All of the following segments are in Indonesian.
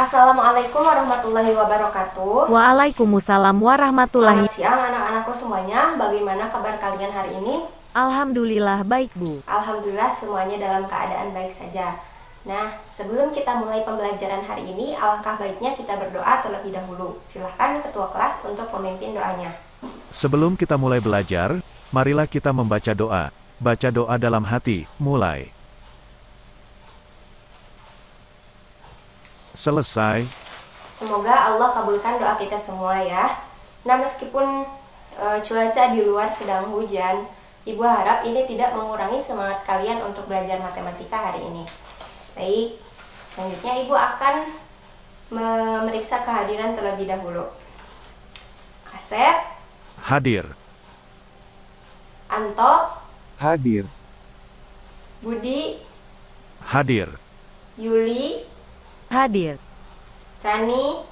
Assalamualaikum warahmatullahi wabarakatuh. Waalaikumsalam warahmatullahi. Selamat siang anak-anakku semuanya. Bagaimana kabar kalian hari ini? Alhamdulillah baik, Bu. Alhamdulillah semuanya dalam keadaan baik saja. Nah, sebelum kita mulai pembelajaran hari ini, alangkah baiknya kita berdoa terlebih dahulu. Silahkan ketua kelas untuk memimpin doanya. Sebelum kita mulai belajar, marilah kita membaca doa. Baca doa dalam hati, mulai. Selesai. Semoga Allah kabulkan doa kita semua ya. Nah, meskipun cuaca di luar sedang hujan, Ibu harap ini tidak mengurangi semangat kalian untuk belajar matematika hari ini. Baik, selanjutnya Ibu akan memeriksa kehadiran terlebih dahulu. Asep, Hadir. Anto, Hadir. Budi, Hadir. Yuli, Hadir. Rani,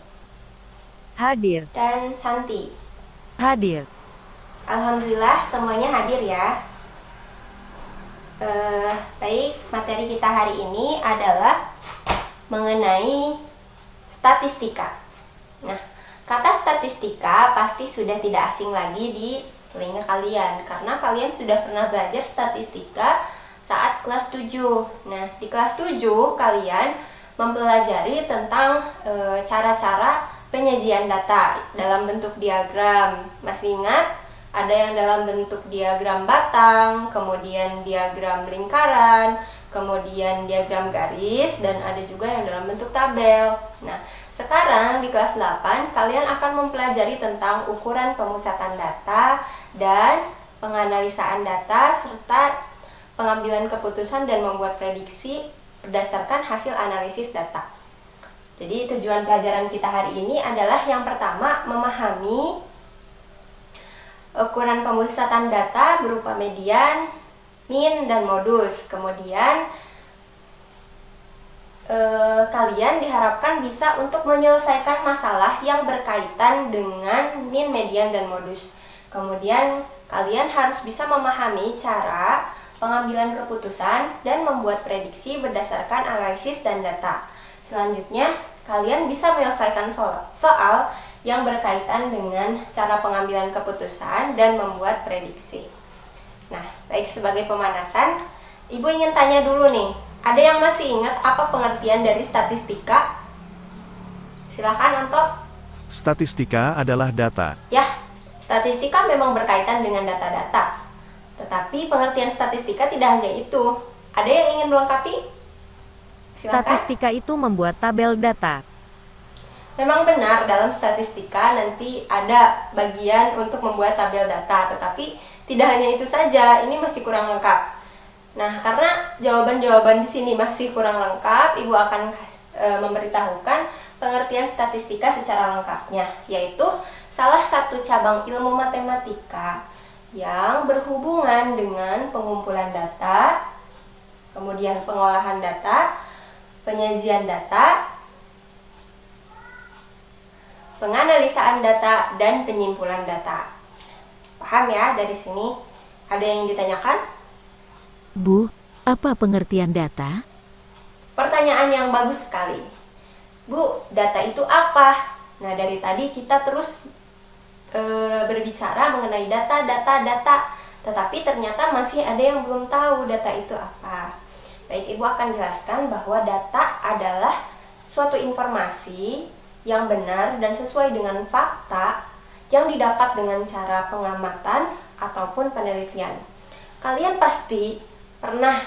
Hadir. dan Santi. Hadir. Alhamdulillah semuanya hadir ya. Baik, materi kita hari ini adalah mengenai statistika. Nah, kata statistika pasti sudah tidak asing lagi di telinga kalian, karena kalian sudah pernah belajar statistika saat kelas 7. Nah, di kelas 7 kalian mempelajari tentang cara-cara penyajian data dalam bentuk diagram. Masih ingat? Ada yang dalam bentuk diagram batang, kemudian diagram lingkaran, kemudian diagram garis, dan ada juga yang dalam bentuk tabel. Nah, sekarang di kelas 8 kalian akan mempelajari tentang ukuran pemusatan data dan penganalisaan data serta pengambilan keputusan dan membuat prediksi berdasarkan hasil analisis data. Jadi tujuan pelajaran kita hari ini adalah yang pertama, memahami ukuran pemusatan data berupa median, min, dan modus. Kemudian kalian diharapkan bisa untuk menyelesaikan masalah yang berkaitan dengan min, median, dan modus. Kemudian kalian harus bisa memahami cara pengambilan keputusan dan membuat prediksi berdasarkan analisis dan data. Selanjutnya, kalian bisa menyelesaikan soal yang berkaitan dengan cara pengambilan keputusan dan membuat prediksi. Nah, baik, sebagai pemanasan, Ibu ingin tanya dulu nih, ada yang masih ingat apa pengertian dari statistika? Silahkan, Anto. Statistika adalah data. Ya, statistika memang berkaitan dengan data-data. Tetapi pengertian statistika tidak hanya itu. Ada yang ingin melengkapi? Silakan. Statistika itu membuat tabel data. Memang benar, dalam statistika nanti ada bagian untuk membuat tabel data, tetapi tidak hanya itu saja, ini masih kurang lengkap. Nah, karena jawaban-jawaban di sini masih kurang lengkap, Ibu akan memberitahukan pengertian statistika secara lengkapnya, yaitu salah satu cabang ilmu matematika yang berhubungan dengan pengumpulan data, kemudian pengolahan data, penyajian data, penganalisaan data, dan penyimpulan data. Paham ya dari sini? Ada yang ditanyakan? Bu, apa pengertian data? Pertanyaan yang bagus sekali. Bu, data itu apa? Nah, dari tadi kita terus berbicara mengenai data, tetapi ternyata masih ada yang belum tahu data itu apa. Baik, Ibu akan jelaskan bahwa data adalah suatu informasi yang benar dan sesuai dengan fakta yang didapat dengan cara pengamatan ataupun penelitian. Kalian pasti pernah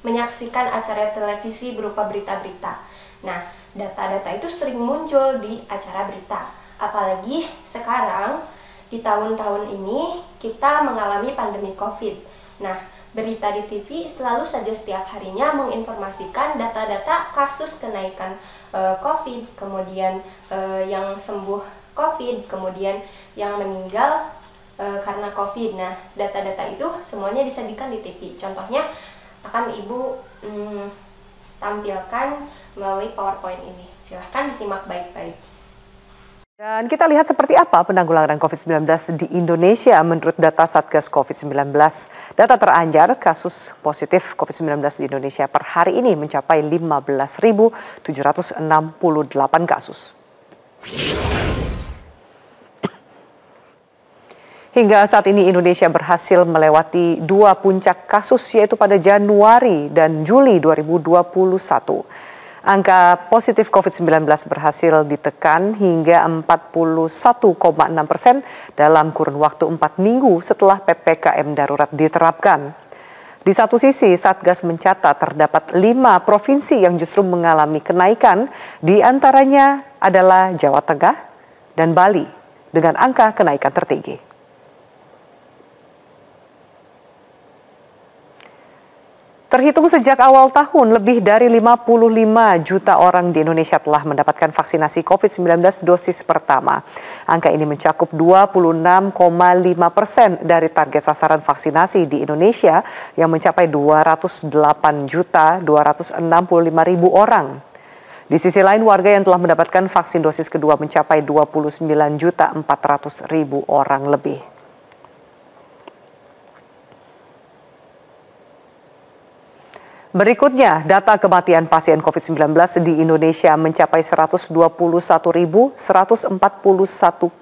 menyaksikan acara televisi berupa berita-berita. Nah, data-data itu sering muncul di acara berita. Apalagi sekarang di tahun-tahun ini kita mengalami pandemi COVID. Nah, berita di TV selalu saja setiap harinya menginformasikan data-data kasus kenaikan COVID, kemudian yang sembuh COVID, kemudian yang meninggal karena COVID. Nah, data-data itu semuanya disajikan di TV. Contohnya akan Ibu tampilkan melalui PowerPoint ini. Silahkan disimak baik-baik. Dan kita lihat seperti apa penanggulangan COVID-19 di Indonesia menurut data Satgas COVID-19. Data teranyar kasus positif COVID-19 di Indonesia per hari ini mencapai 15.768 kasus. Hingga saat ini Indonesia berhasil melewati 2 puncak kasus yaitu pada Januari dan Juli 2021. Angka positif COVID-19 berhasil ditekan hingga 41,6% dalam kurun waktu 4 minggu setelah PPKM darurat diterapkan. Di satu sisi, Satgas mencatat terdapat 5 provinsi yang justru mengalami kenaikan, di antaranya adalah Jawa Tengah dan Bali dengan angka kenaikan tertinggi. Terhitung sejak awal tahun, lebih dari 55 juta orang di Indonesia telah mendapatkan vaksinasi COVID-19 dosis pertama. Angka ini mencakup 26,5% dari target sasaran vaksinasi di Indonesia yang mencapai 208.265.000 orang. Di sisi lain, warga yang telah mendapatkan vaksin dosis kedua mencapai 29.400.000 orang lebih. Berikutnya, data kematian pasien COVID-19 di Indonesia mencapai 121.141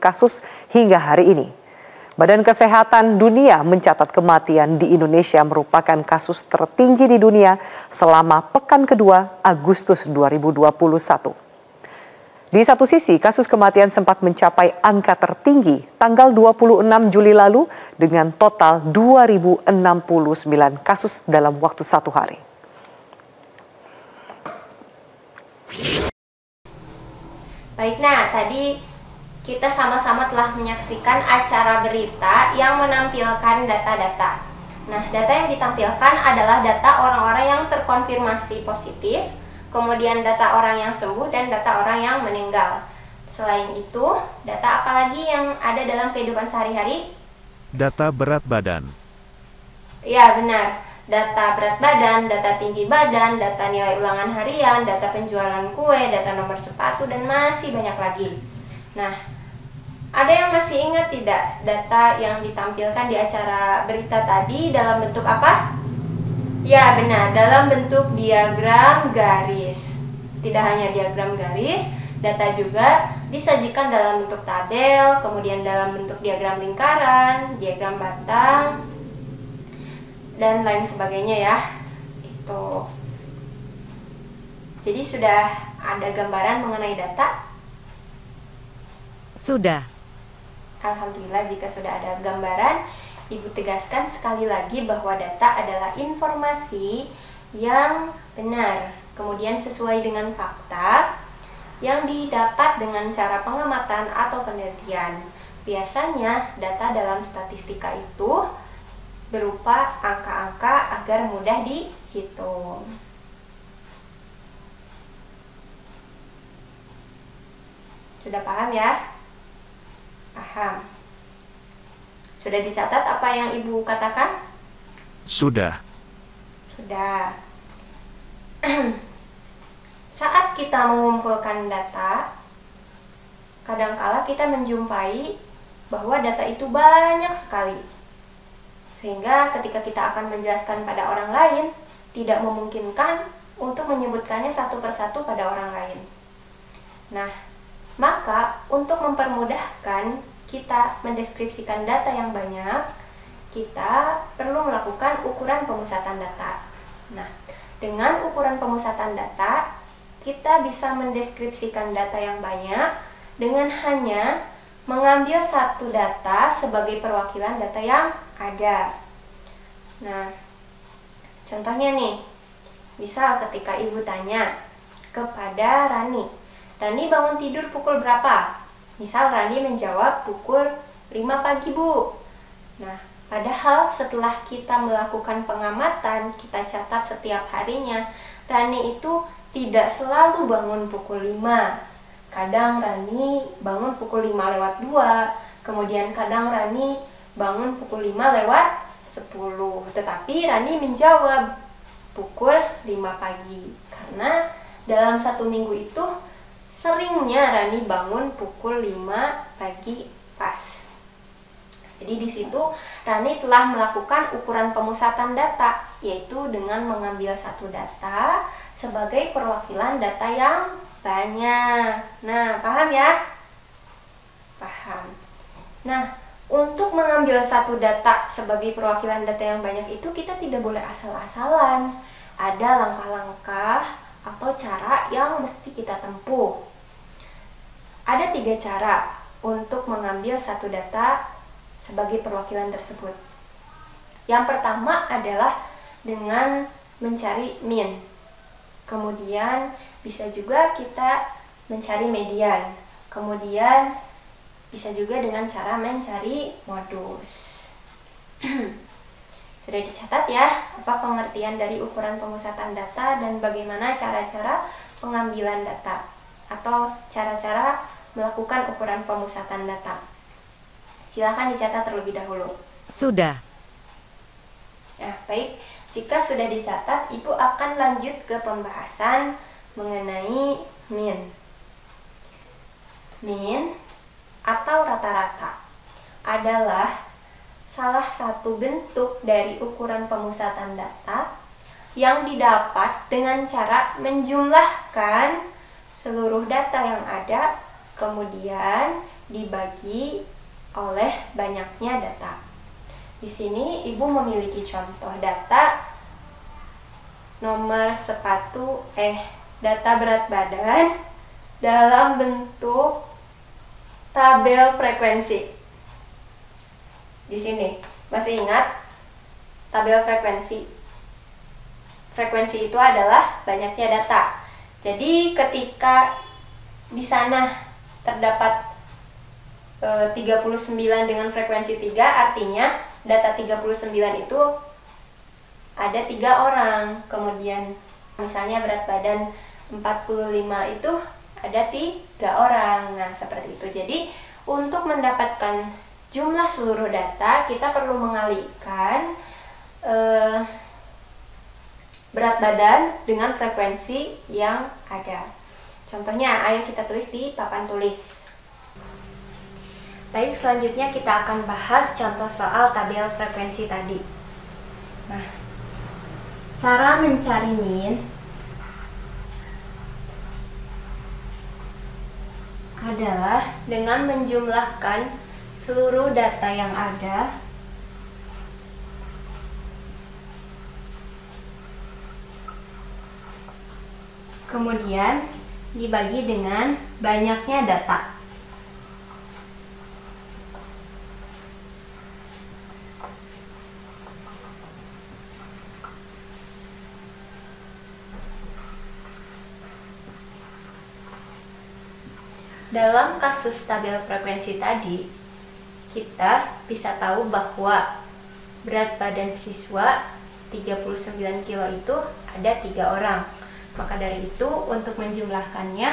kasus hingga hari ini. Badan Kesehatan Dunia mencatat kematian di Indonesia merupakan kasus tertinggi di dunia selama pekan kedua Agustus 2021. Di satu sisi, kasus kematian sempat mencapai angka tertinggi tanggal 26 Juli lalu dengan total 2.069 kasus dalam waktu 1 hari. Baik, nah tadi kita sama-sama telah menyaksikan acara berita yang menampilkan data-data. Nah, data yang ditampilkan adalah data orang-orang yang terkonfirmasi positif, kemudian data orang yang sembuh, dan data orang yang meninggal. Selain itu, data apa lagi yang ada dalam kehidupan sehari-hari? Data berat badan. Ya, benar. Data berat badan, data tinggi badan, data nilai ulangan harian, data penjualan kue, data nomor sepatu, dan masih banyak lagi. Nah, ada yang masih ingat tidak data yang ditampilkan di acara berita tadi dalam bentuk apa? Ya, benar, dalam bentuk diagram garis. Tidak hanya diagram garis, data juga disajikan dalam bentuk tabel, kemudian dalam bentuk diagram lingkaran, diagram batang, dan lain sebagainya ya. Itu. Jadi sudah ada gambaran mengenai data? Sudah. Alhamdulillah jika sudah ada gambaran. Ibu tegaskan sekali lagi bahwa data adalah informasi yang benar, kemudian sesuai dengan fakta yang didapat dengan cara pengamatan atau penelitian. Biasanya data dalam statistika itu berupa angka-angka agar mudah dihitung. Sudah paham ya? Paham. Sudah dicatat apa yang Ibu katakan? Sudah. Sudah. Saat kita mengumpulkan data, kadangkala kita menjumpai bahwa data itu banyak sekali. Sehingga ketika kita akan menjelaskan pada orang lain, tidak memungkinkan untuk menyebutkannya satu persatu pada orang lain. Nah, maka untuk mempermudahkan kita mendeskripsikan data yang banyak, kita perlu melakukan ukuran pemusatan data. Nah, dengan ukuran pemusatan data, kita bisa mendeskripsikan data yang banyak dengan hanya mengambil satu data sebagai perwakilan data yang ada. Nah, contohnya nih, misal ketika Ibu tanya kepada Rani, Rani bangun tidur pukul berapa? Misal Rani menjawab pukul 5 pagi, Bu. Nah, padahal setelah kita melakukan pengamatan, kita catat setiap harinya, Rani itu tidak selalu bangun pukul 5. Kadang Rani bangun pukul 5 lewat 2, kemudian kadang Rani bangun pukul 5 lewat 10. Tetapi Rani menjawab pukul 5 pagi. Karena dalam 1 minggu itu seringnya Rani bangun pukul 5 pagi pas. Jadi di situ Rani telah melakukan ukuran pemusatan data, yaitu dengan mengambil satu data sebagai perwakilan data yang banyak. Nah, paham ya? Paham. Nah, untuk mengambil satu data sebagai perwakilan data yang banyak itu kita tidak boleh asal-asalan. Ada langkah-langkah atau cara yang mesti kita tempuh. Ada 3 cara untuk mengambil satu data sebagai perwakilan tersebut. Yang pertama adalah dengan mencari min. Kemudian bisa juga kita mencari median. Kemudian bisa juga dengan cara mencari modus. Sudah dicatat ya apa pengertian dari ukuran pemusatan data dan bagaimana cara-cara pengambilan data atau cara-cara melakukan ukuran pemusatan data. Silahkan dicatat terlebih dahulu. Sudah. Nah, baik. Jika sudah dicatat, Ibu akan lanjut ke pembahasan mengenai min. Min atau rata-rata adalah salah satu bentuk dari ukuran pemusatan data yang didapat dengan cara menjumlahkan seluruh data yang ada, kemudian dibagi oleh banyaknya data. Di sini Ibu memiliki contoh data nomor sepatu data berat badan dalam bentuk tabel frekuensi. Di sini masih ingat tabel frekuensi? Frekuensi itu adalah banyaknya data. Jadi ketika di sana terdapat 39 dengan frekuensi 3, artinya data 39 itu ada 3 orang. Kemudian misalnya berat badan 45 itu ada 3 orang. Nah, seperti itu. Jadi untuk mendapatkan jumlah seluruh data, kita perlu mengalihkan berat badan dengan frekuensi yang ada. Contohnya, ayo kita tulis di papan tulis. Baik, selanjutnya kita akan bahas contoh soal tabel frekuensi tadi. Nah, cara mencari min adalah dengan menjumlahkan seluruh data yang ada kemudian dibagi dengan banyaknya data. Dalam kasus tabel frekuensi tadi, kita bisa tahu bahwa berat badan siswa 39 kilo itu ada 3 orang. Maka dari itu, untuk menjumlahkannya,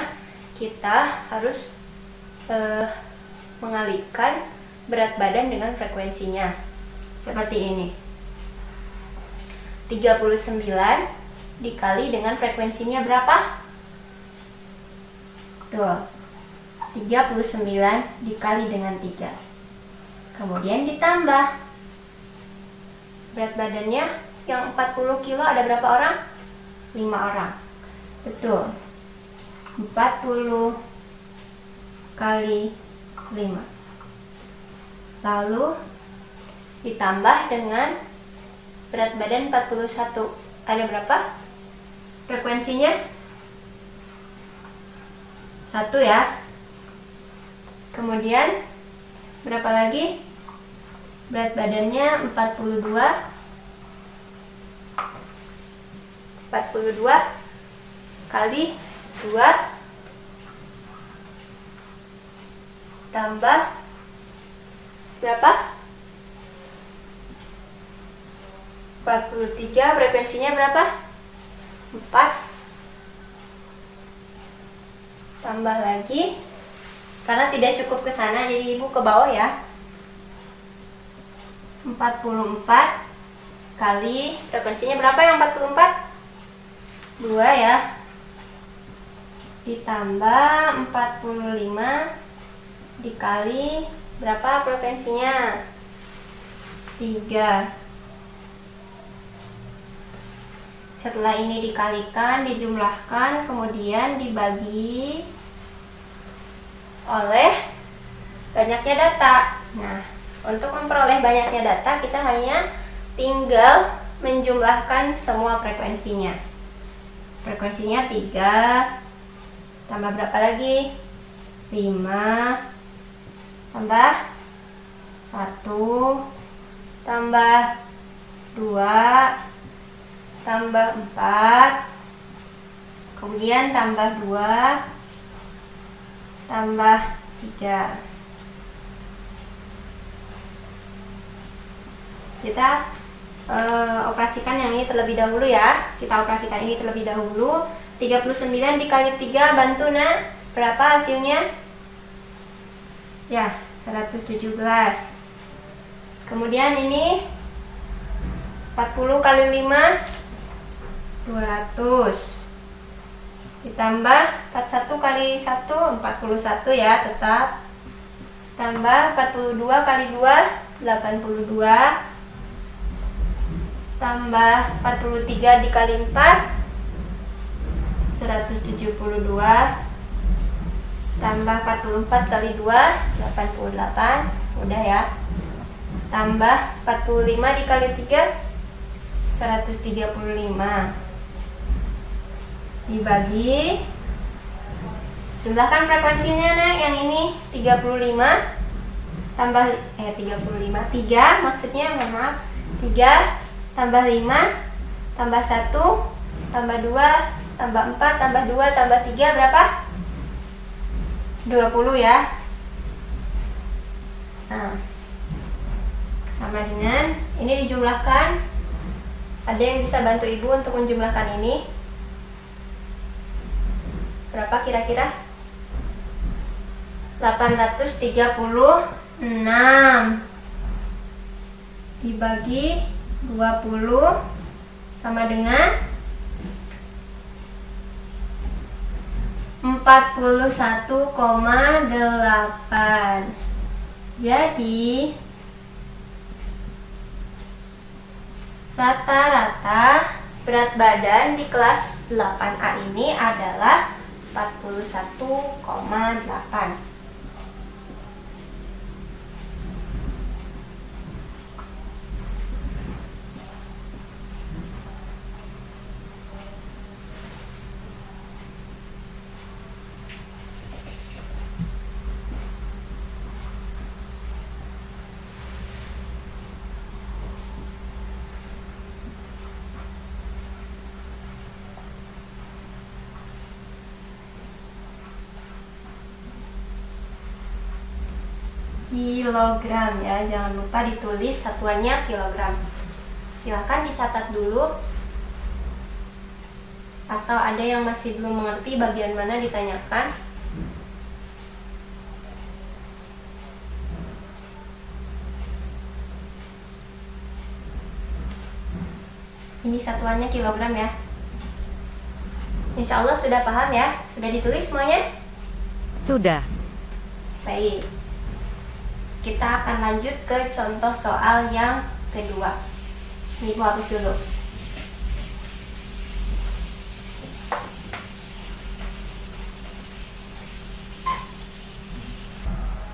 kita harus mengalihkan berat badan dengan frekuensinya. Seperti ini. 39 dikali dengan frekuensinya berapa? Tuh. 39 dikali dengan 3. Kemudian ditambah. Berat badannya yang 40 kilo ada berapa orang? 5 orang. Betul. 40 kali 5. Lalu ditambah dengan berat badan 41. Ada berapa? Frekuensinya? 1 ya. Kemudian berapa lagi? Berat badannya 42 kali 2 tambah berapa? 43. Frekuensinya berapa? 4 tambah lagi, karena tidak cukup ke sana jadi ibu ke bawah ya. 44 kali frekuensinya berapa yang 44? 2 ya. ditambah 45 dikali berapa frekuensinya? 3. Setelah ini dikalikan, dijumlahkan, kemudian dibagi oleh banyaknya data. Nah, untuk memperoleh banyaknya data, kita hanya tinggal menjumlahkan semua frekuensinya. Frekuensinya 3, tambah berapa lagi? 5, tambah 1, tambah 2, tambah 4, kemudian tambah 2, tambah 3. Kita operasikan yang ini terlebih dahulu ya. Kita operasikan ini terlebih dahulu. 39 dikali 3, bantu nak. Berapa hasilnya? Ya, 117. Kemudian ini 40 kali 5, 200. Ditambah 41 kali 1, 41 ya tetap. Tambah 42 kali 2, 82. Tambah 43 dikali 4, 172. Tambah 44 kali 2, 88. Udah ya. Tambah 45 dikali 3, 135. Dibagi, jumlahkan frekuensinya Nek. Yang ini 35 tambah 35, 3 maksudnya, maaf. 3 tambah 5 tambah 1 tambah 2 tambah 4 tambah 2 tambah 3 berapa? 20 ya. Nah, sama dengan ini dijumlahkan. Ada yang bisa bantu ibu untuk menjumlahkan ini? Berapa kira-kira? 836 dibagi 20 sama dengan 41,8. Jadi rata-rata berat badan di kelas 8A ini adalah 41,8. Kilogram ya, jangan lupa ditulis satuannya kilogram. Silahkan dicatat dulu, atau ada yang masih belum mengerti bagian mana ditanyakan. Ini satuannya kilogram ya. Insya Allah sudah paham ya, sudah ditulis semuanya? Sudah. Baik. Kita akan lanjut ke contoh soal yang kedua. Ini Ibu hapus dulu.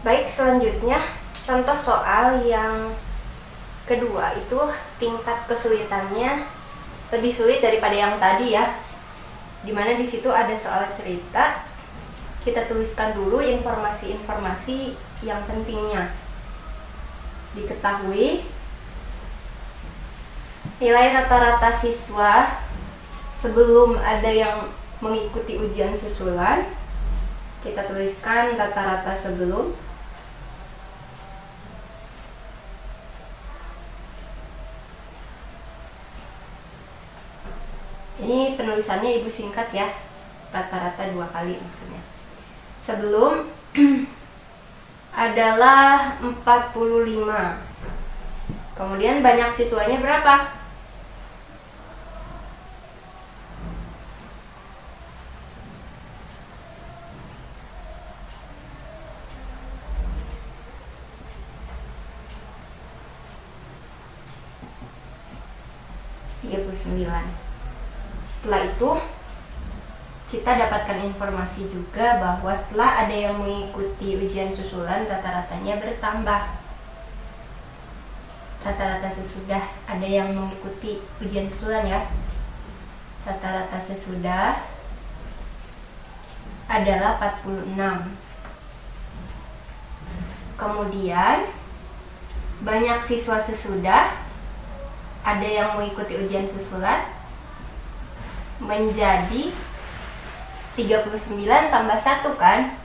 Baik, selanjutnya contoh soal yang kedua itu tingkat kesulitannya lebih sulit daripada yang tadi ya. Dimana di situ ada soal cerita. Kita tuliskan dulu informasi-informasi yang pentingnya. Diketahui nilai rata-rata siswa sebelum ada yang mengikuti ujian susulan. Kita tuliskan rata-rata sebelum. Ini penulisannya Ibu singkat ya, rata-rata 2 kali maksudnya. Sebelum adalah 45. Kemudian banyak siswanya berapa? 39. Setelah itu kita dapatkan informasi juga bahwa setelah ada yang mengikuti ujian susulan, rata-ratanya bertambah. Rata-rata sesudah ada yang mengikuti ujian susulan ya. Rata-rata sesudah adalah 46. Kemudian banyak siswa sesudah ada yang mengikuti ujian susulan menjadi 39 tambah 1 kan?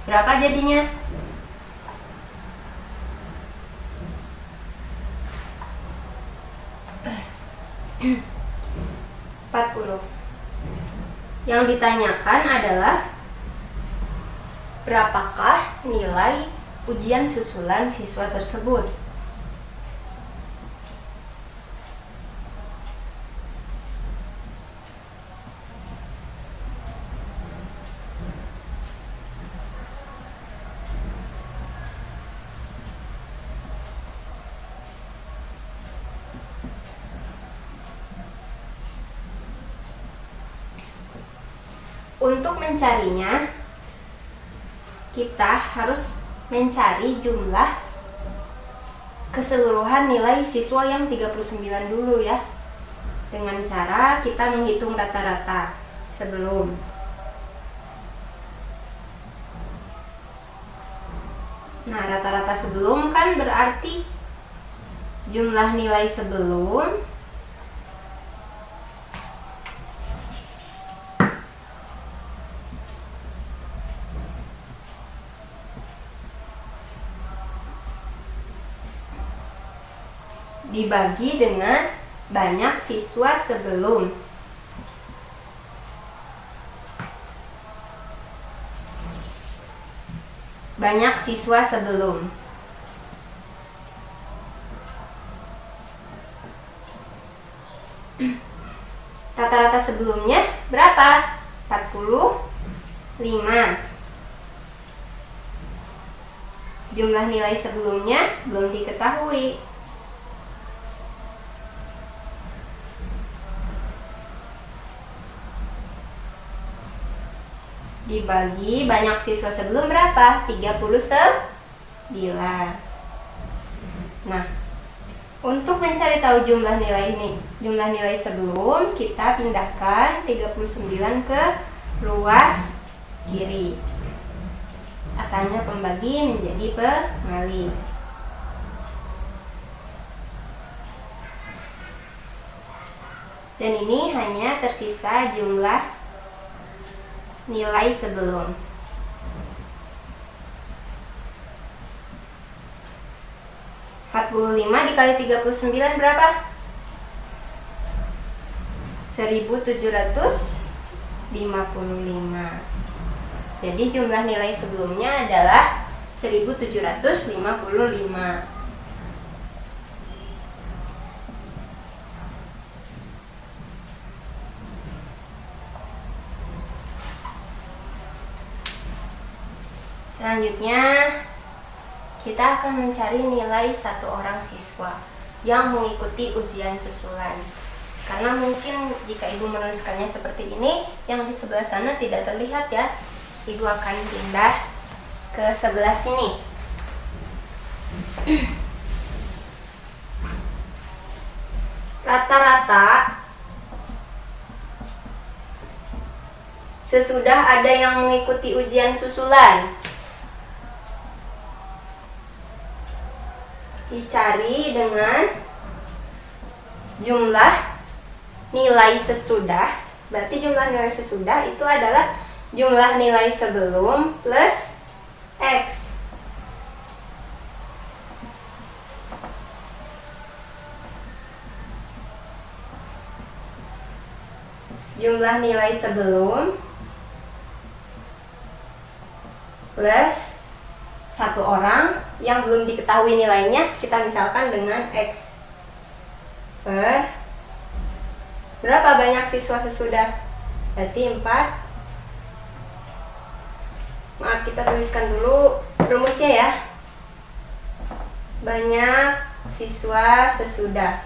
Berapa jadinya? Yang ditanyakan adalah berapakah nilai ujian susulan siswa tersebut. Untuk mencarinya, kita harus mencari jumlah keseluruhan nilai siswa yang 39 dulu ya. Dengan cara kita menghitung rata-rata sebelum. Nah, rata-rata sebelum kan berarti jumlah nilai sebelum dibagi dengan banyak siswa sebelum. Banyak siswa sebelum. Rata-rata sebelumnya berapa? 45. Jumlah nilai sebelumnya belum diketahui. Dibagi banyak siswa sebelum berapa? 39. Nah, untuk mencari tahu jumlah nilai ini, jumlah nilai sebelum, kita pindahkan 39 ke ruas kiri. Asalnya pembagi menjadi pengali. Dan ini hanya tersisa jumlah nilai sebelum. (45) dikali 39 berapa? 1755. Jadi jumlah nilai sebelumnya adalah 1755. Selanjutnya, kita akan mencari nilai satu orang siswa yang mengikuti ujian susulan. Karena mungkin jika Ibu menuliskannya seperti ini, yang di sebelah sana tidak terlihat ya. Ibu akan pindah ke sebelah sini. Rata-rata sesudah ada yang mengikuti ujian susulan, dicari dengan jumlah nilai sesudah. Berarti jumlah nilai sesudah itu adalah jumlah nilai sebelum plus X. Jumlah nilai sebelum plus satu orang yang belum diketahui nilainya, kita misalkan dengan X per berapa banyak siswa sesudah? Berarti 4. Maaf, kita tuliskan dulu rumusnya ya. banyak siswa sesudah.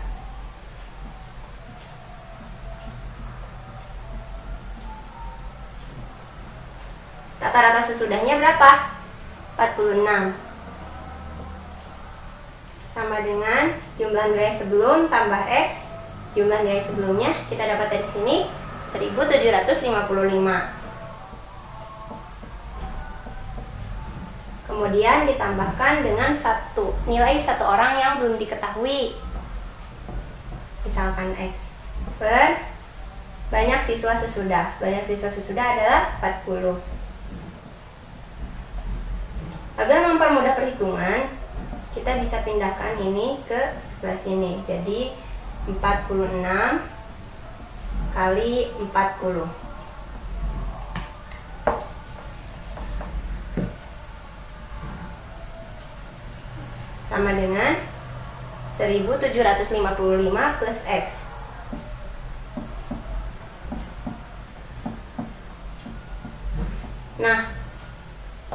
Rata-rata sesudahnya berapa? 46. Sama dengan jumlah nilai sebelum tambah X. Jumlah nilai sebelumnya kita dapat dari sini 1755. Kemudian ditambahkan dengan nilai satu orang yang belum diketahui. Misalkan X per banyak siswa sesudah. Banyak siswa sesudah adalah 40. Agar mempermudah perhitungan, kita bisa pindahkan ini ke sebelah sini. Jadi 46 kali 40. Sama dengan 1755 plus X. Nah,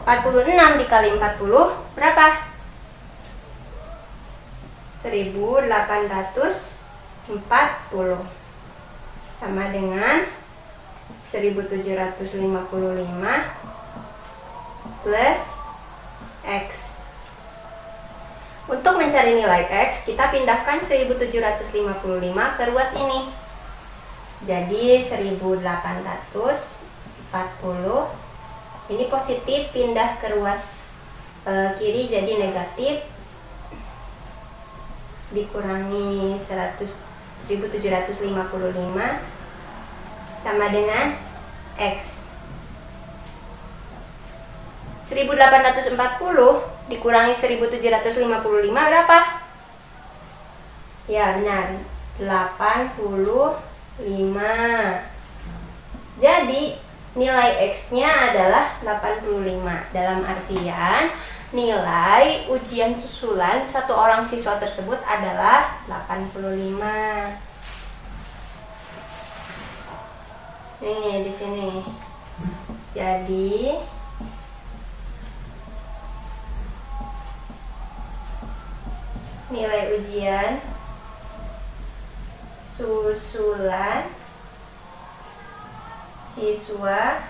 46 dikali 40 berapa? 1840. Sama dengan 1755 plus X. Untuk mencari nilai X, kita pindahkan 1755 ke ruas ini. Jadi 1840, ini positif, pindah ke ruas kiri jadi negatif, dikurangi 1755 sama dengan X. 1840 dikurangi 1755 berapa? Ya benar, 85. Jadi nilai X-nya adalah 85. Dalam artian nilai ujian susulan satu orang siswa tersebut adalah 85. Nih di sini. Jadi nilai ujian susulan siswa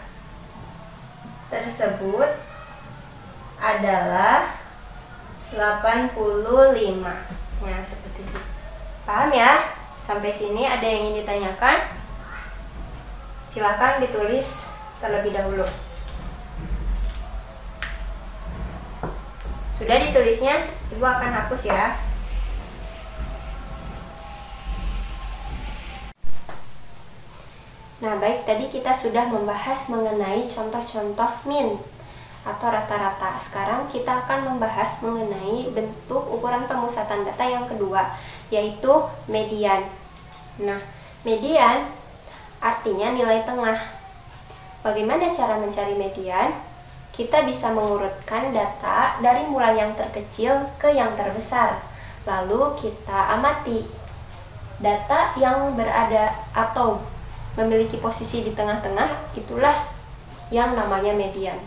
tersebut adalah 85. Nah, seperti itu. Paham ya? Sampai sini ada yang ingin ditanyakan? Silakan ditulis terlebih dahulu. Sudah ditulisnya? Ibu akan hapus ya. Nah, baik, tadi kita sudah membahas mengenai contoh-contoh min atau rata-rata. Sekarang kita akan membahas mengenai bentuk ukuran pemusatan data yang kedua, yaitu median. Nah, median artinya nilai tengah. Bagaimana cara mencari median? Kita bisa mengurutkan data dari mulai yang terkecil ke yang terbesar. Lalu kita amati data yang berada atau memiliki posisi di tengah-tengah, itulah yang namanya median.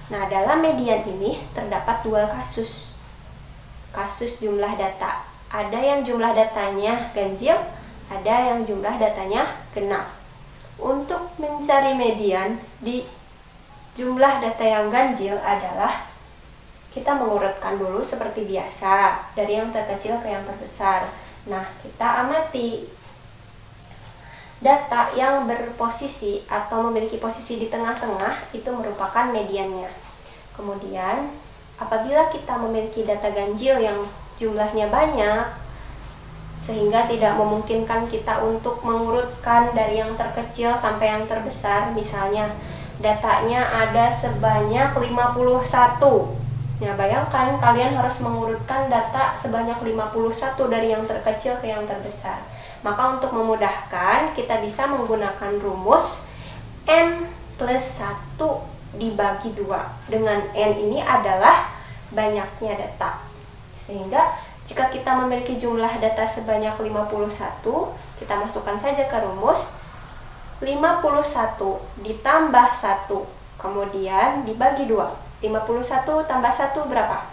Nah, dalam median ini terdapat dua kasus. Kasus jumlah data. Ada yang jumlah datanya ganjil, ada yang jumlah datanya genap. Untuk mencari median di jumlah data yang ganjil adalah kita mengurutkan dulu seperti biasa dari yang terkecil ke yang terbesar. Nah, kita amati data yang berposisi atau memiliki posisi di tengah-tengah itu merupakan mediannya. Kemudian, apabila kita memiliki data ganjil yang jumlahnya banyak, sehingga tidak memungkinkan kita untuk mengurutkan dari yang terkecil sampai yang terbesar, misalnya datanya ada sebanyak 51. Nah, bayangkan kalian harus mengurutkan data sebanyak 51 dari yang terkecil ke yang terbesar. Maka untuk memudahkan, kita bisa menggunakan rumus N plus 1 dibagi 2. Dengan N ini adalah banyaknya data. Sehingga jika kita memiliki jumlah data sebanyak 51, kita masukkan saja ke rumus 51 ditambah 1, kemudian dibagi 2. 51 tambah 1 berapa?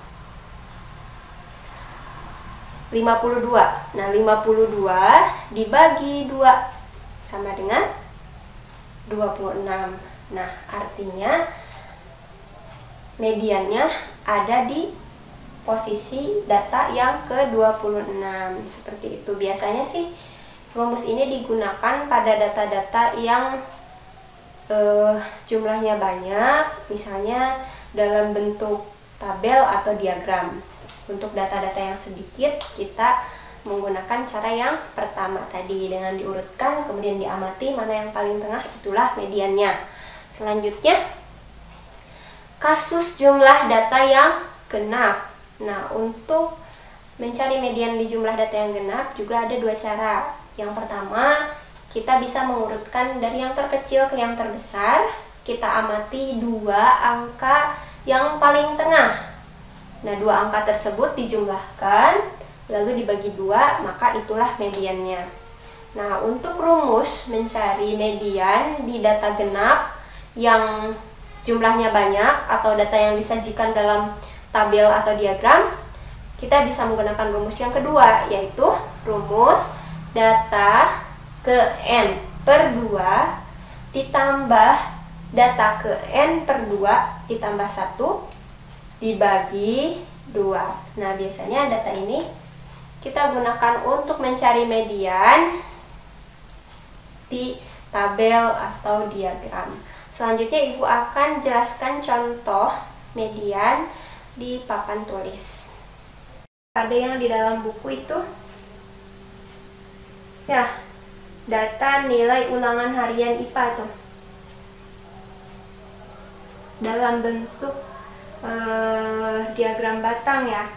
52. Nah, 52 dibagi 2 sama dengan 26. Nah, artinya mediannya ada di posisi data yang ke-26. Seperti itu. Biasanya sih rumus ini digunakan pada data-data yang jumlahnya banyak, misalnya dalam bentuk tabel atau diagram. Untuk data-data yang sedikit, kita menggunakan cara yang pertama tadi, dengan diurutkan, kemudian diamati mana yang paling tengah, itulah mediannya. Selanjutnya, kasus jumlah data yang genap. Nah, untuk mencari median di jumlah data yang genap juga ada 2 cara. Yang pertama, kita bisa mengurutkan dari yang terkecil ke yang terbesar. Kita amati 2 angka yang paling tengah. Nah, 2 angka tersebut dijumlahkan, lalu dibagi 2, maka itulah mediannya. Nah, untuk rumus mencari median di data genap yang jumlahnya banyak atau data yang disajikan dalam tabel atau diagram, kita bisa menggunakan rumus yang kedua, yaitu rumus data ke N per 2 ditambah data ke N per 2 ditambah 1 dibagi 2. Nah, biasanya data ini kita gunakan untuk mencari median di tabel atau diagram. Selanjutnya Ibu akan jelaskan contoh median di papan tulis. Ada yang di dalam buku itu ya, data nilai ulangan harian IPA tuh dalam bentuk diagram batang ya.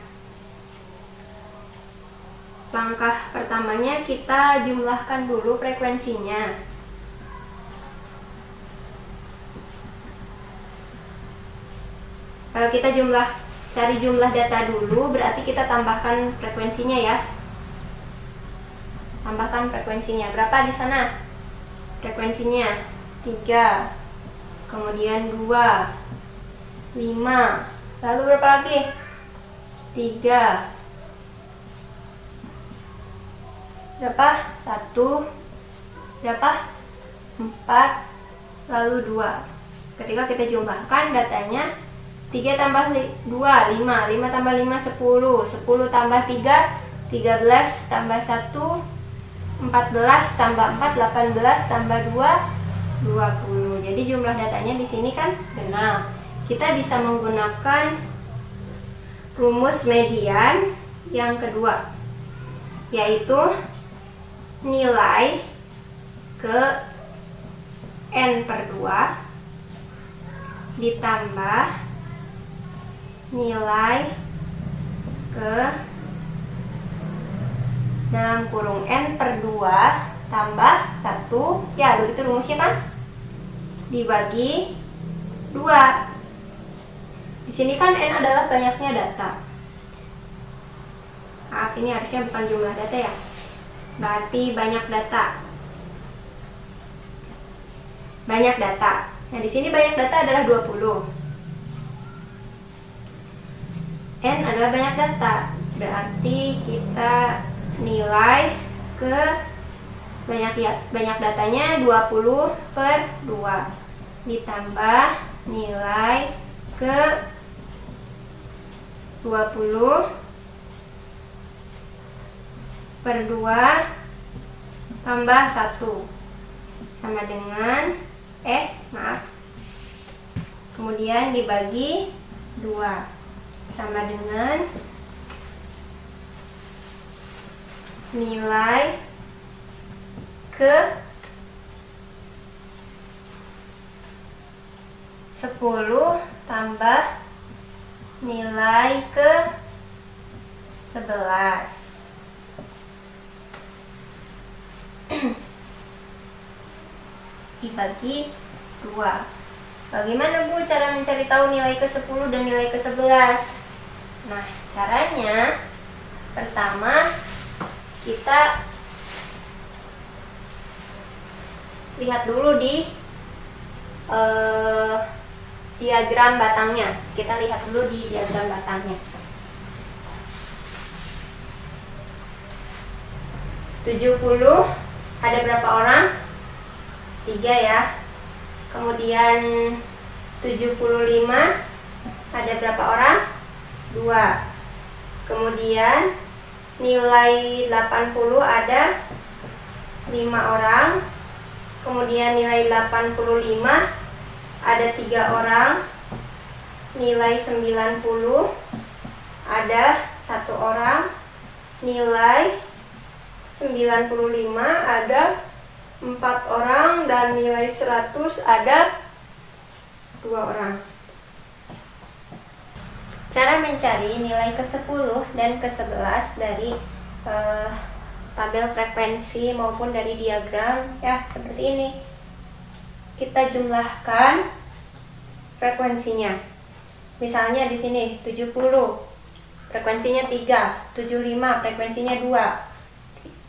Langkah pertamanya kita jumlahkan dulu frekuensinya. Kalau kita cari jumlah data dulu, berarti kita tambahkan frekuensinya ya. Tambahkan frekuensinya. Berapa di sana? Frekuensinya 3. Kemudian 2, 5. Lalu berapa lagi? 3. Berapa? 1. Berapa? 4. Lalu 2. Ketika kita jumlahkan datanya, 3 tambah 2, 5. 5 tambah 5, 10. 10 tambah 3, 13 tambah 1, 14 tambah 4, 18 tambah 2, 20. Jadi jumlah datanya di sini kan genap. Kita bisa menggunakan rumus median yang kedua, yaitu nilai ke N per 2 ditambah nilai ke dalam kurung N per 2 tambah 1, ya begitu rumusnya kan, dibagi 2. Di sini kan N adalah banyaknya data. Maaf, ini harusnya bukan jumlah data ya, berarti banyak data. Banyak data. Nah, di sini banyak data adalah 20. N adalah banyak data, berarti kita nilai ke banyak datanya 20 per 2 ditambah nilai ke 20 per 2 tambah 1 sama dengan kemudian dibagi 2 sama dengan nilai ke 10 tambah nilai ke 11. Dibagi 2. Bagaimana Bu cara mencari tahu nilai ke 10 dan nilai ke 11? Nah, caranya pertama kita lihat dulu di diagram batangnya. Kita lihat dulu di diagram batangnya. 70 ada berapa orang? 3 ya. Kemudian 75 ada berapa orang? 2. Kemudian nilai 80 ada 5 orang. Kemudian nilai 85 ada 3 orang. Nilai 90 ada 1 orang. Nilai 95 ada 4 orang, dan nilai 100 ada 2 orang. Cara mencari nilai ke-10 dan ke-11 dari tabel frekuensi maupun dari diagram ya seperti ini. Kita jumlahkan frekuensinya. Misalnya di sini 70, frekuensinya 3, 75 frekuensinya 2.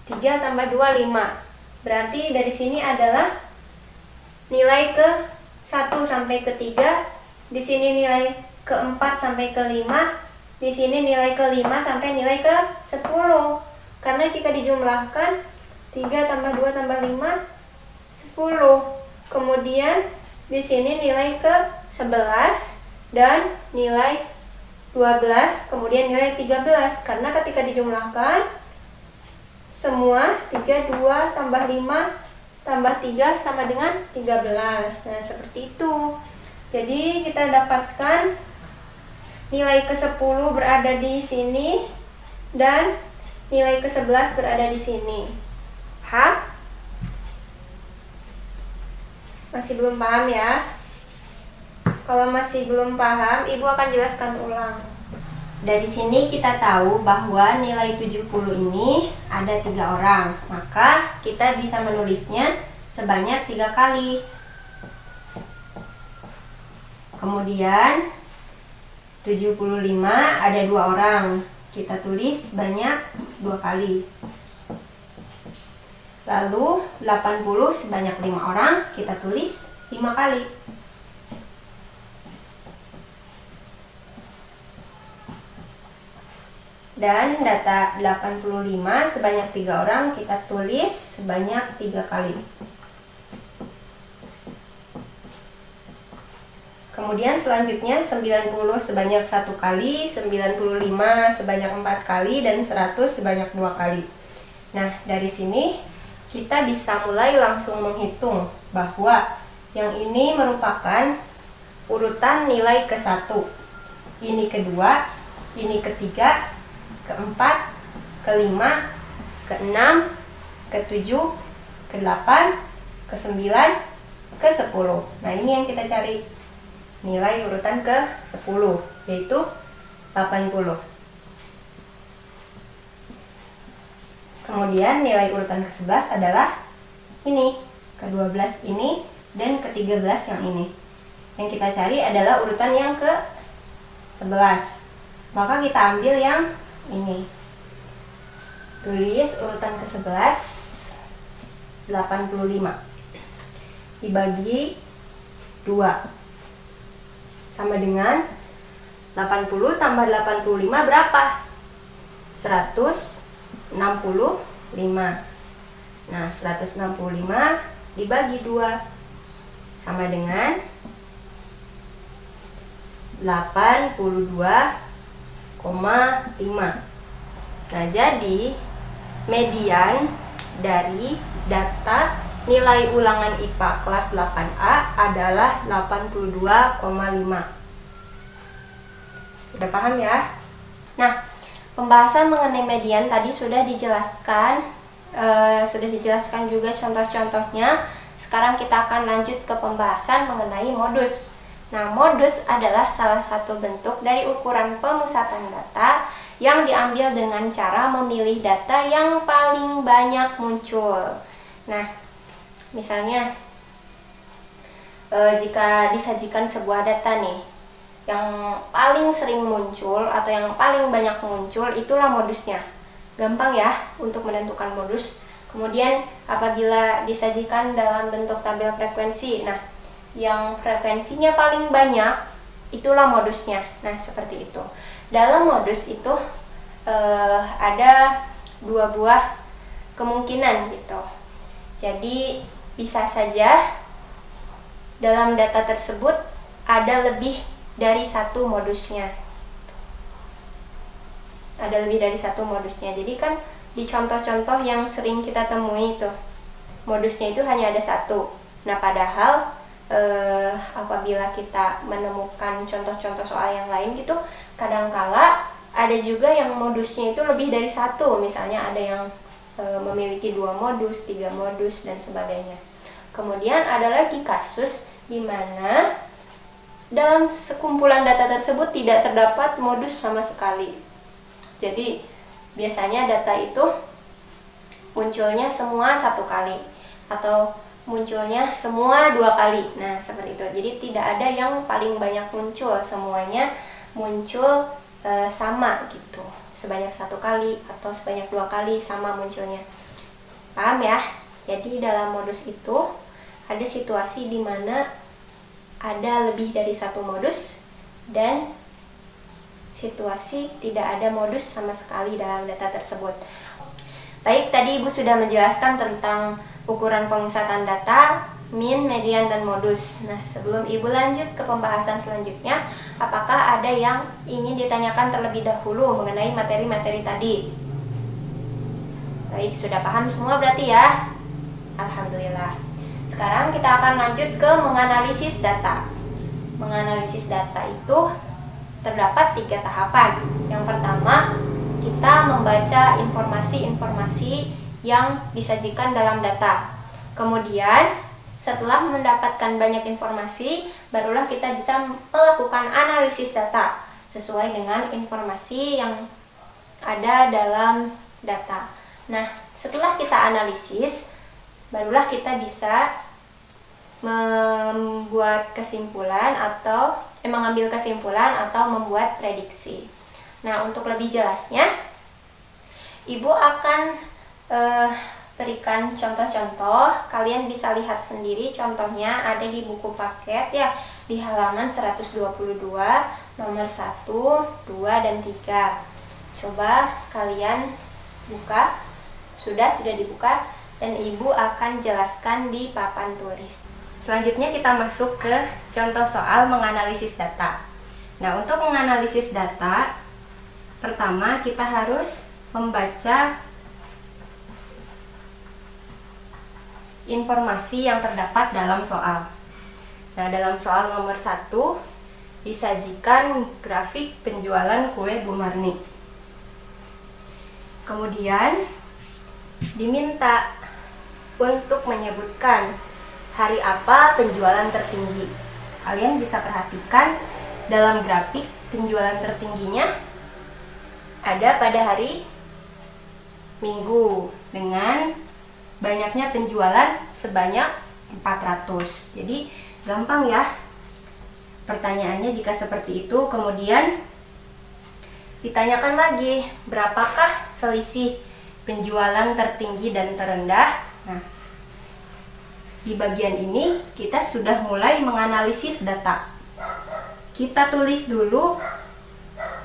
3 tambah 2 5. Berarti dari sini adalah nilai ke-1 sampai ke-3, di sini nilai ke-4 sampai ke-5, di sini nilai ke-5 sampai nilai ke-10. Karena jika dijumlahkan 3 tambah 2 tambah 5 10. Kemudian di sini nilai ke-11 dan nilai 12, kemudian nilai 13. Karena ketika dijumlahkan semua 3, 2 tambah 5 tambah 3 sama dengan 13. Nah, seperti itu. Jadi kita dapatkan nilai ke-10 berada di sini dan nilai ke-11 berada di sini. Paham? Masih belum paham ya? Kalau masih belum paham, Ibu akan jelaskan ulang. Dari sini kita tahu bahwa nilai 70 ini ada 3 orang. Maka kita bisa menulisnya sebanyak 3 kali. Kemudian 75 ada 2 orang. Kita tulis sebanyak 2 kali. Lalu 80 sebanyak 5 orang, kita tulis 5 kali. Dan data 85 sebanyak 3 orang, kita tulis sebanyak 3 kali. Kemudian selanjutnya 90 sebanyak 1 kali, 95 sebanyak 4 kali, dan 100 sebanyak 2 kali. Nah, dari sini kita bisa mulai langsung menghitung bahwa yang ini merupakan urutan nilai ke-1. Ini kedua, ini ketiga, keempat, kelima, keenam, ketujuh, kedelapan, ke-9, ke-10. Nah, ini yang kita cari nilai urutan ke-10, yaitu 80. Kemudian nilai urutan ke-11 adalah ini, ke-12 ini, dan ke-13 yang ini. Yang kita cari adalah urutan yang ke-11. Maka kita ambil yang ini. Tulis urutan ke-11 85 dibagi 2 sama dengan 80 tambah 85 berapa? 165. Nah, 165 dibagi 2 sama dengan 82,5. Nah, jadi median dari data nilai ulangan IPA kelas 8A adalah 82,5. Sudah paham ya? Nah, pembahasan mengenai median tadi sudah dijelaskan, juga contoh-contohnya. Sekarang kita akan lanjut ke pembahasan mengenai modus. Nah, modus adalah salah satu bentuk dari ukuran pemusatan data yang diambil dengan cara memilih data yang paling banyak muncul. Nah, misalnya jika disajikan sebuah data nih yang paling sering muncul atau yang paling banyak muncul, itulah modusnya. Gampang ya untuk menentukan modus. Kemudian apabila disajikan dalam bentuk tabel frekuensi, nah yang frekuensinya paling banyak itulah modusnya. Nah, seperti itu. Dalam modus itu ada 2 buah kemungkinan gitu. Jadi bisa saja dalam data tersebut ada lebih dari satu modusnya. Jadi kan di contoh-contoh yang sering kita temui itu modusnya itu hanya ada satu. Nah, padahal apabila kita menemukan contoh-contoh soal yang lain gitu, kadangkala ada juga yang modusnya itu lebih dari satu. Misalnya ada yang memiliki 2 modus, 3 modus, dan sebagainya. Kemudian ada lagi kasus di mana dalam sekumpulan data tersebut tidak terdapat modus sama sekali. Jadi biasanya data itu munculnya semua 1 kali atau munculnya semua 2 kali. Nah, seperti itu. Jadi tidak ada yang paling banyak muncul, semuanya muncul sama gitu, sebanyak 1 kali atau sebanyak 2 kali sama munculnya. Paham ya? Jadi dalam modus itu ada situasi di mana ada lebih dari 1 modus dan situasi tidak ada modus sama sekali dalam data tersebut. Baik, tadi Ibu sudah menjelaskan tentang ukuran penguasaan data, min, median, dan modus. Nah, sebelum Ibu lanjut ke pembahasan selanjutnya, apakah ada yang ingin ditanyakan terlebih dahulu mengenai materi-materi tadi? Baik, sudah paham semua berarti ya? Alhamdulillah. Sekarang kita akan lanjut ke menganalisis data. Menganalisis data itu terdapat 3 tahapan. Yang pertama, kita membaca informasi-informasi yang disajikan dalam data. Kemudian, setelah mendapatkan banyak informasi, barulah kita bisa melakukan analisis data sesuai dengan informasi yang ada dalam data. Nah, setelah kita analisis, barulah kita bisa membuat kesimpulan atau mengambil kesimpulan atau membuat prediksi. Nah, untuk lebih jelasnya, Ibu akan berikan contoh-contoh. Kalian bisa lihat sendiri contohnya ada di buku paket ya, di halaman 122, nomor 1, 2, dan 3. Coba kalian buka. Sudah dibuka, dan Ibu akan jelaskan di papan tulis. Selanjutnya kita masuk ke contoh soal menganalisis data. Nah, untuk menganalisis data, pertama kita harus membaca informasi yang terdapat dalam soal. Nah, dalam soal nomor 1 disajikan grafik penjualan kue Bu Marni. Kemudian diminta untuk menyebutkan hari apa penjualan tertinggi. Kalian bisa perhatikan dalam grafik penjualan tertingginya ada pada hari Minggu dengan banyaknya penjualan sebanyak 400. Jadi gampang ya pertanyaannya jika seperti itu. Kemudian ditanyakan lagi, berapakah selisih penjualan tertinggi dan terendah? Nah, di bagian ini kita sudah mulai menganalisis data. Kita tulis dulu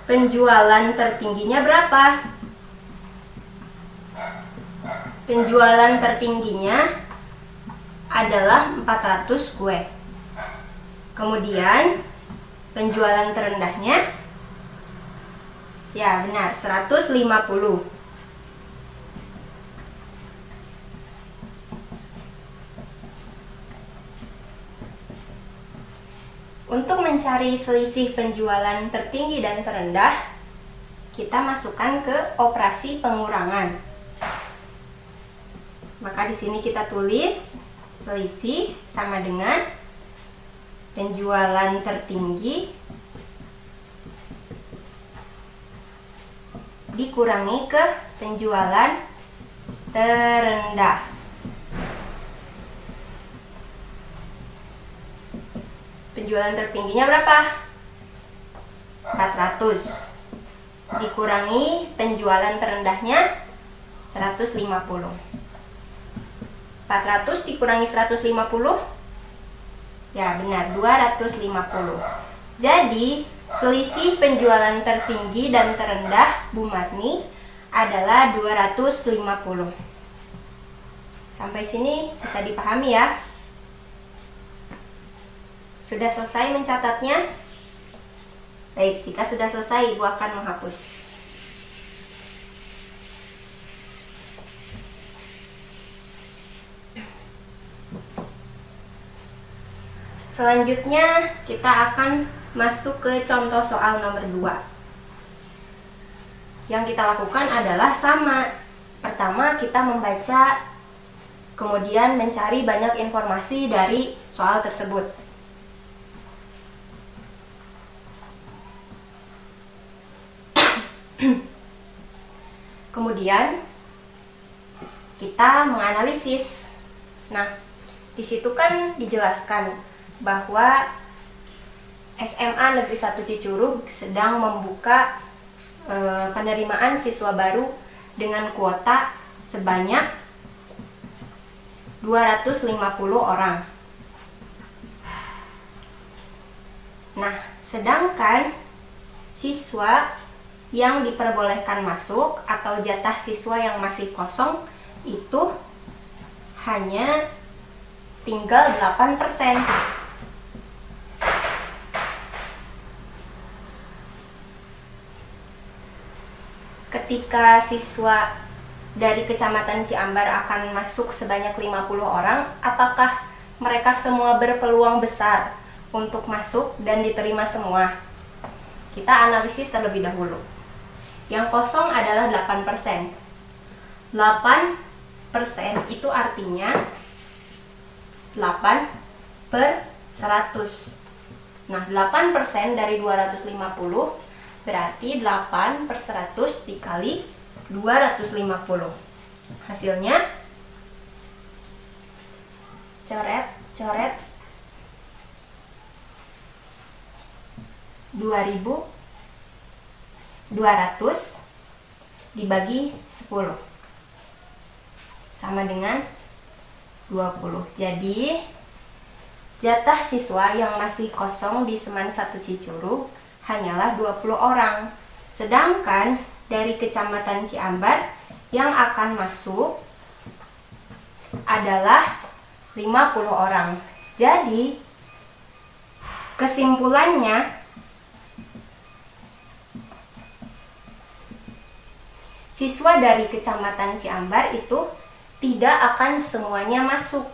penjualan tertingginya berapa. Penjualan tertingginya adalah 400 kue. Kemudian penjualan terendahnya, ya benar, 150. Untuk mencari selisih penjualan tertinggi dan terendah, kita masukkan ke operasi pengurangan. Maka di sini kita tulis selisih sama dengan penjualan tertinggi dikurangi ke penjualan terendah. Penjualan tertingginya berapa? 400 dikurangi penjualan terendahnya 150. 400 dikurangi 150, ya benar, 250. Jadi selisih penjualan tertinggi dan terendah Bu Marni adalah 250. Sampai sini bisa dipahami ya? Sudah selesai mencatatnya? Baik, jika sudah selesai, Ibu akan menghapus. Selanjutnya kita akan masuk ke contoh soal nomor 2. Yang kita lakukan adalah sama. Pertama kita membaca, kemudian mencari banyak informasi dari soal tersebut. Kemudian kita menganalisis. Nah, di situ kan dijelaskan bahwa SMA Negeri 1 Cicurug sedang membuka penerimaan siswa baru dengan kuota sebanyak 250 orang. Nah, sedangkan siswa yang diperbolehkan masuk atau jatah siswa yang masih kosong itu hanya tinggal 8%. Ketika siswa dari Kecamatan Ciambar akan masuk sebanyak 50 orang, apakah mereka semua berpeluang besar untuk masuk dan diterima semua? Kita analisis terlebih dahulu. Yang kosong adalah 8%. 8% itu artinya 8 per 100. Nah, 8% dari 250 berarti 8 per 100 dikali 250. Hasilnya coret 2.200 dibagi 10 sama dengan 20. Jadi jatah siswa yang masih kosong di Seman 1 Cicurug hanyalah 20 orang. Sedangkan dari Kecamatan Ciambar yang akan masuk adalah 50 orang. Jadi kesimpulannya siswa dari Kecamatan Ciambar itu tidak akan semuanya masuk.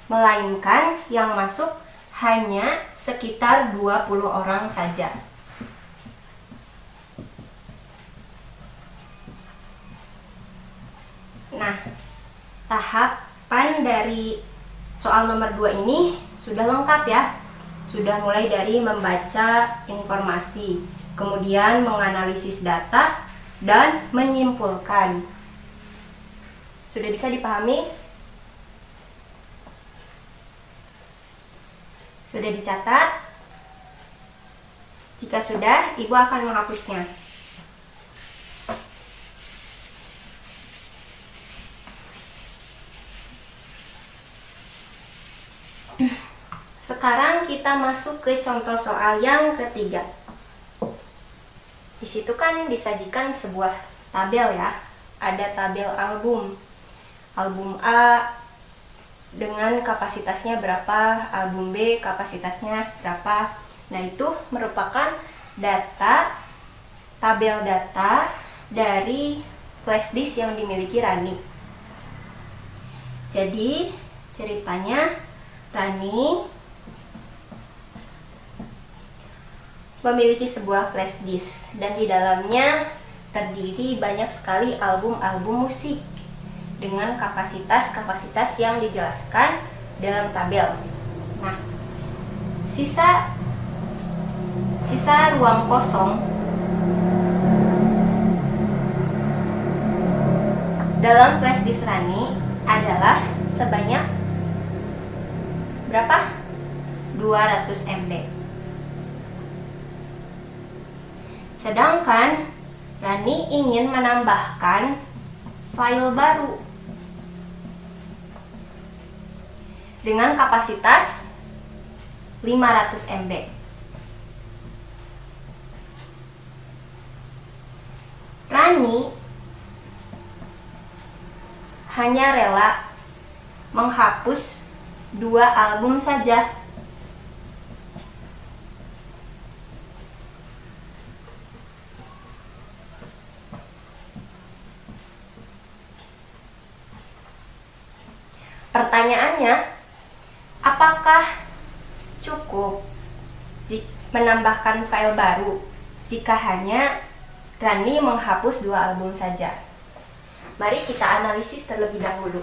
Melainkan yang masuk hanya sekitar 20 orang saja. Nah, tahapan dari soal nomor 2 ini sudah lengkap ya. Sudah mulai dari membaca informasi, kemudian menganalisis data, dan menyimpulkan. Sudah bisa dipahami? Sudah dicatat? Jika sudah, Ibu akan menghapusnya. Sekarang kita masuk ke contoh soal yang ketiga. Di situ kan disajikan sebuah tabel ya. Ada tabel album. Album A dengan kapasitasnya berapa, album B kapasitasnya berapa. Nah, itu merupakan data, tabel data dari flash disk yang dimiliki Rani. Jadi ceritanya Rani memiliki sebuah flash disk dan di dalamnya terdiri banyak sekali album-album musik dengan kapasitas-kapasitas yang dijelaskan dalam tabel. Nah, sisa ruang kosong dalam flash disk Rani adalah sebanyak berapa? 200 MB. Sedangkan Rani ingin menambahkan file baru dengan kapasitas 500 MB. Rani hanya rela menghapus 2 album saja. Pertanyaannya, apakah cukup menambahkan file baru jika hanya Rani menghapus 2 album saja? Mari kita analisis terlebih dahulu.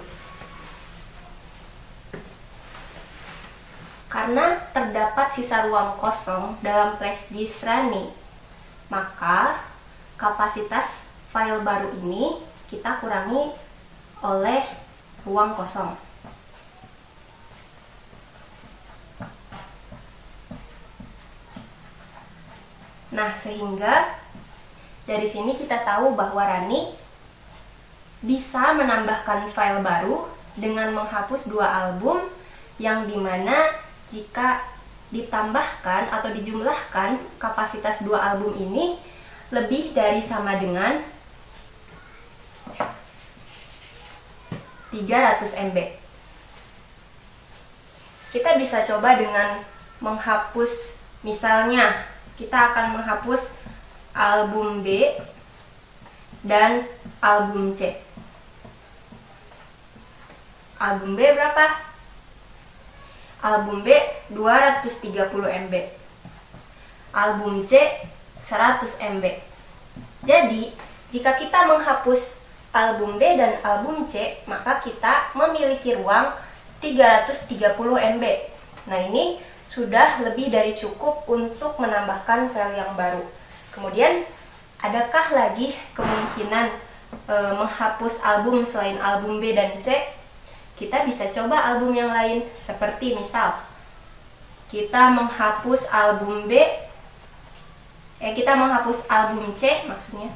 Karena terdapat sisa ruang kosong dalam flash disk Rani, maka kapasitas file baru ini kita kurangi oleh ruang kosong. Nah, sehingga dari sini kita tahu bahwa Rani bisa menambahkan file baru dengan menghapus 2 album, yang dimana jika ditambahkan atau dijumlahkan kapasitas 2 album ini lebih dari sama dengan 300 MB. Kita bisa coba dengan menghapus, misalnya kita akan menghapus album B dan album C. Album B berapa? Album B 230 MB. Album C 100 MB. Jadi, jika kita menghapus album B dan album C, maka kita memiliki ruang 330 MB. Nah, ini sudah lebih dari cukup untuk menambahkan file yang baru. Kemudian, adakah lagi kemungkinan menghapus album selain album B dan C? Kita bisa coba album yang lain, seperti misal kita menghapus album B, kita menghapus album C maksudnya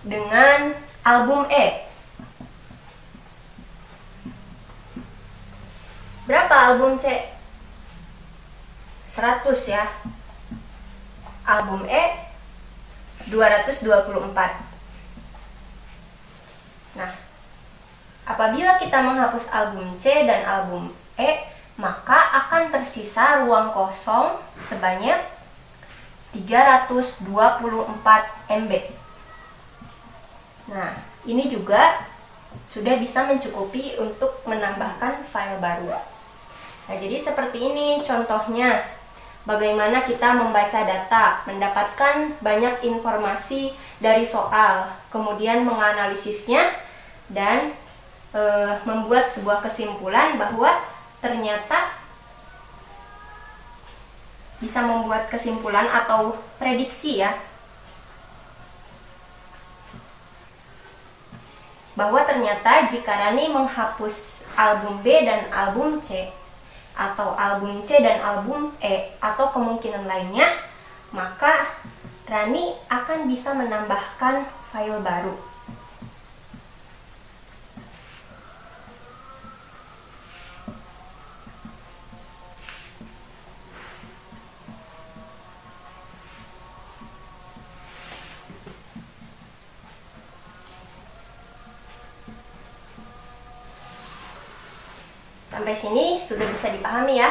dengan album E. Berapa album C? 100 ya. Album E 224. Nah, apabila kita menghapus album C dan album E, maka akan tersisa ruang kosong sebanyak 324 MB. Nah, ini juga sudah bisa mencukupi untuk menambahkan file baru. Nah, jadi seperti ini contohnya bagaimana kita membaca data, mendapatkan banyak informasi dari soal, kemudian menganalisisnya dan membuat sebuah kesimpulan bahwa ternyata bisa membuat kesimpulan atau prediksi ya, bahwa ternyata jika Rani menghapus album B dan album C, atau album C dan album E, atau kemungkinan lainnya, maka Rani akan bisa menambahkan file baru. Sampai sini sudah bisa dipahami ya.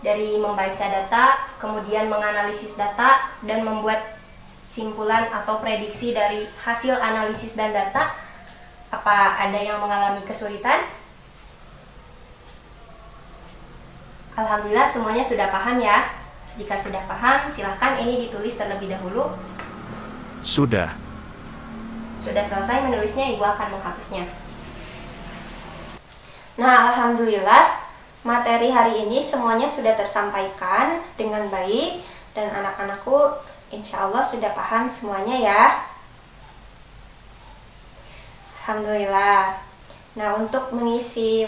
Dari membaca data, kemudian menganalisis data, dan membuat simpulan atau prediksi dari hasil analisis dan data. Apa ada yang mengalami kesulitan? Alhamdulillah semuanya sudah paham ya. Jika sudah paham, silahkan ini ditulis terlebih dahulu. Sudah. Sudah selesai menulisnya, Ibu akan menghapusnya. Nah, alhamdulillah materi hari ini semuanya sudah tersampaikan dengan baik, dan anak-anakku insya Allah sudah paham semuanya ya. Alhamdulillah. Nah, untuk mengisi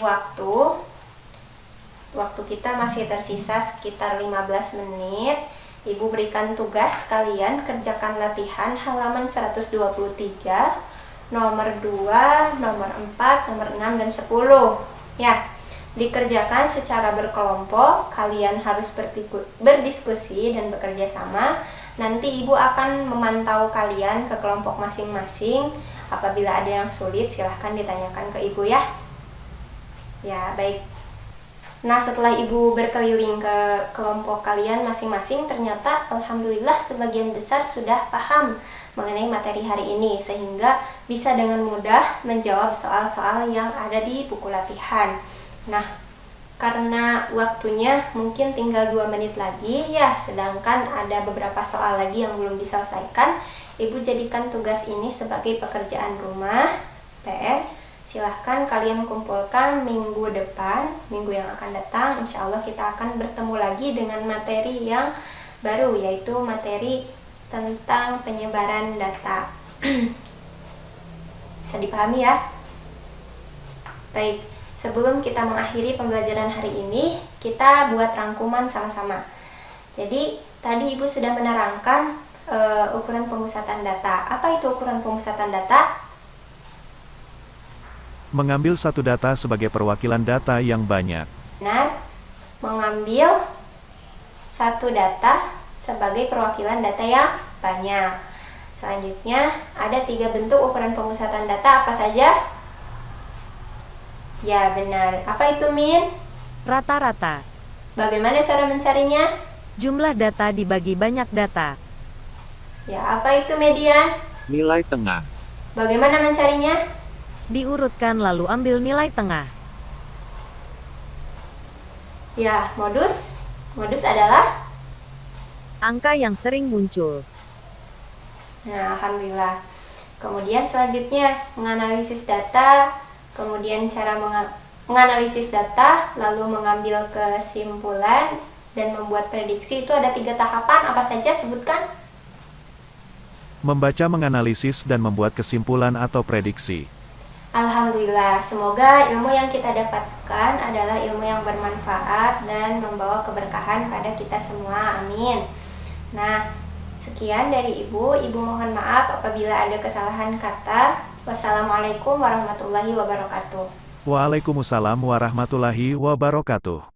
waktu kita masih tersisa sekitar 15 menit. Ibu berikan tugas kalian kerjakan latihan halaman 123, nomor 2, nomor 4, nomor 6, dan 10. Ya, dikerjakan secara berkelompok. Kalian harus berdiskusi dan bekerja sama. Nanti ibu akan memantau kalian ke kelompok masing-masing. Apabila ada yang sulit, silahkan ditanyakan ke ibu ya. Ya, baik. Nah, setelah ibu berkeliling ke kelompok kalian masing-masing, ternyata alhamdulillah sebagian besar sudah paham mengenai materi hari ini, sehingga bisa dengan mudah menjawab soal-soal yang ada di buku latihan. Nah, karena waktunya mungkin tinggal 2 menit lagi ya, sedangkan ada beberapa soal lagi yang belum diselesaikan, ibu jadikan tugas ini sebagai pekerjaan rumah, PR. Silahkan kalian kumpulkan minggu depan, minggu yang akan datang. Insya Allah kita akan bertemu lagi dengan materi yang baru, yaitu materi tentang penyebaran data. Bisa dipahami ya? Baik, sebelum kita mengakhiri pembelajaran hari ini, kita buat rangkuman sama-sama. Jadi, tadi ibu sudah menerangkan ukuran pemusatan data. Apa itu ukuran pemusatan data? Mengambil satu data sebagai perwakilan data yang banyak. Benar, mengambil satu data sebagai perwakilan data yang banyak. Selanjutnya, ada 3 bentuk ukuran pemusatan data, apa saja? Ya, benar. Apa itu, Min? Rata-rata. Bagaimana cara mencarinya? Jumlah data dibagi banyak data. Ya, apa itu median? Nilai tengah. Bagaimana mencarinya? Diurutkan lalu ambil nilai tengah. Ya, modus. Modus adalah? Angka yang sering muncul. Nah, alhamdulillah. Kemudian selanjutnya, menganalisis data, kemudian cara menganalisis data, lalu mengambil kesimpulan, dan membuat prediksi. Itu ada 3 tahapan, apa saja sebutkan? Membaca, menganalisis, dan membuat kesimpulan atau prediksi. Alhamdulillah, semoga ilmu yang kita dapatkan adalah ilmu yang bermanfaat dan membawa keberkahan pada kita semua, amin. Nah, sekian dari ibu mohon maaf apabila ada kesalahan kata. Wassalamualaikum warahmatullahi wabarakatuh. Waalaikumsalam warahmatullahi wabarakatuh.